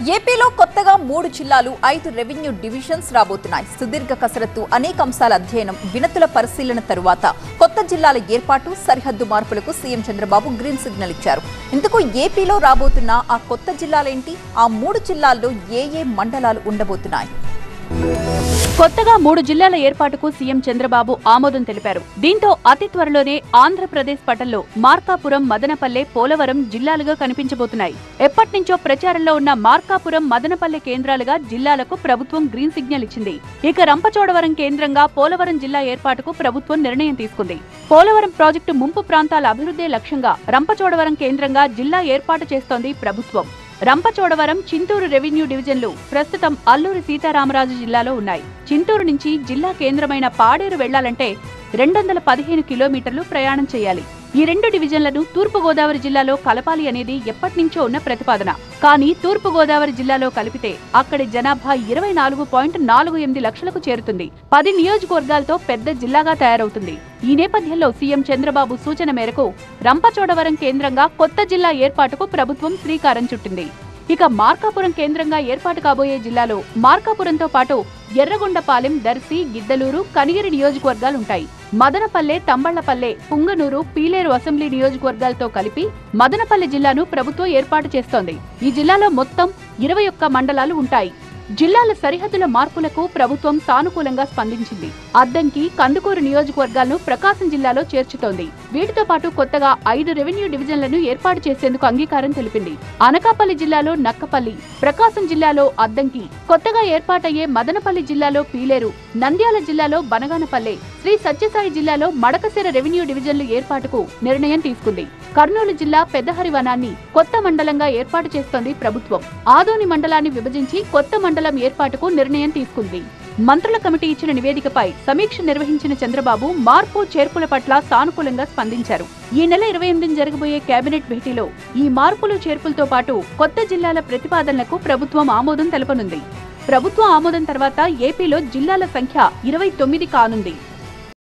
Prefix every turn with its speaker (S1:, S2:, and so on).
S1: ఏపీలో కొత్తగా 3 జిల్లాలు 5 రెవెన్యూ డివిజన్స్ రాబోతున్నాయి. సుదీర్ఘ కసరత్తు, అనేక అంశాల అధ్యయనం, వినతుల పరిశీలన తరువాత కొత్త జిల్లాల ఏర్పాటు, సరిహద్దు మార్పులకు సీఎం చంద్రబాబు గ్రీన్ సిగ్నల్ ఇచ్చారు. ఇందుకు ఏపీలో రాబోతున్న ఆ కొత్త జిల్లాలేంటి? ఆ 3 జిల్లాల్లో ఏ మండలాలు ఉండబోతున్నాయి?
S2: కొత్తగా 3 జిల్లాల ఏర్పాటుకు సీఎం చంద్రబాబు ఆమోదం తెలిపారు. దీంతో అతి త్వరలోనే ఆంధ్రప్రదేశ్ పటంలో మార్కాపురం, మదనపల్లె, పోలవరం జిల్లాలుగా కనిపించబోతున్నాయి. ఎప్పటినుంచో ప్రచారంలో ఉన్న మార్కాపురం, మదనపల్లె కేంద్రాలుగా జిల్లాలకు ప్రభుత్వం గ్రీన్ సిగ్నల్ ఇచ్చింది. ఇక రంపచోడవరం కేంద్రంగా పోలవరం జిల్లా ఏర్పాటుకు ప్రభుత్వం నిర్ణయం తీసుకుంది. పోలవరం ప్రాజెక్టు ముంపు ప్రాంతాల అభివృద్ధి లక్ష్యంగా రంపచోడవరం కేంద్రంగా జిల్లా ఏర్పాటు చేస్తోంది ప్రభుత్వం. రంపచోడవరం, చింతూరు రెవెన్యూ డివిజన్లు ప్రస్తుతం అల్లూరి సీతారామరాజు జిల్లాలో ఉన్నాయి. చింతూరు నుంచి జిల్లా కేంద్రమైన పాడేరు వెళ్లాలంటే 215 కిలోమీటర్లు ప్రయాణం చేయాలి. ఈ 2 డివిజన్లను తూర్పుగోదావరి జిల్లాలో కలపాలి అనేది ఎప్పటినుంచో ఉన్న ప్రతిపాదన. కానీ తూర్పుగోదావరి జిల్లాలో కలిపితే అక్కడి జనాభా 24.48 లక్షలకు చేరుతుంది. 10 నియోజకవర్గాలతో పెద్ద జిల్లాగా తయారవుతుంది. ఈ నేపథ్యంలో సీఎం చంద్రబాబు సూచన మేరకు రంపచోడవరం కేంద్రంగా కొత్త జిల్లా ఏర్పాటుకు ప్రభుత్వం శ్రీకారం చుట్టింది. ఇక మార్కాపురం కేంద్రంగా ఏర్పాటు కాబోయే జిల్లాలో మార్కాపురంతో పాటు ఎర్రగొండపాలెం, దర్శి, గిద్దలూరు, కనిగిరి నియోజకవర్గాలుంటాయి. మదనపల్లె, తంబళ్లపల్లె, పుంగనూరు, పీలేరు అసెంబ్లీ నియోజకవర్గాలతో కలిపి మదనపల్లె జిల్లాను ప్రభుత్వం ఏర్పాటు చేస్తోంది. ఈ జిల్లాలో మొత్తం 21 మండలాలు ఉంటాయి. జిల్లాల సరిహద్దుల మార్పులకు ప్రభుత్వం సానుకూలంగా స్పందించింది. అద్దంకి, కందుకూరు నియోజకవర్గాలను ప్రకాశం జిల్లాలో చేర్చుతోంది. వీటితో పాటు కొత్తగా 5 రెవెన్యూ డివిజన్లను ఏర్పాటు చేసేందుకు అంగీకారం తెలిపింది. అనకాపల్లి జిల్లాలో నక్కపల్లి, ప్రకాశం జిల్లాలో అద్దంకి, కొత్తగా ఏర్పాటయ్యే మదనపల్లి జిల్లాలో పీలేరు, నంద్యాల జిల్లాలో బనగానపల్లె, శ్రీ సత్యసాయి జిల్లాలో మడకశిర రెవెన్యూ డివిజన్లు ఏర్పాటుకు నిర్ణయం తీసుకుంది. కర్నూలు జిల్లా పెద్దహరివనాన్ని కొత్త మండలంగా ఏర్పాటు చేస్తోంది ప్రభుత్వం. ఆదోని మండలాన్ని విభజించి కొత్త మండలం ఏర్పాటుకు నిర్ణయం తీసుకుంది. మంత్రుల కమిటీ ఇచ్చిన నివేదికపై సమీక్ష నిర్వహించిన చంద్రబాబు మార్పు చేర్పుల పట్ల సానుకూలంగా స్పందించారు. ఈ నెల 28న జరగబోయే కేబినెట్ భేటీలో ఈ మార్పులు చేర్పులతో పాటు కొత్త జిల్లాల ప్రతిపాదనలకు ప్రభుత్వం ఆమోదం తెలపనుంది. ప్రభుత్వం ఆమోదం తర్వాత ఏపీలో జిల్లాల సంఖ్య 29 కానుంది.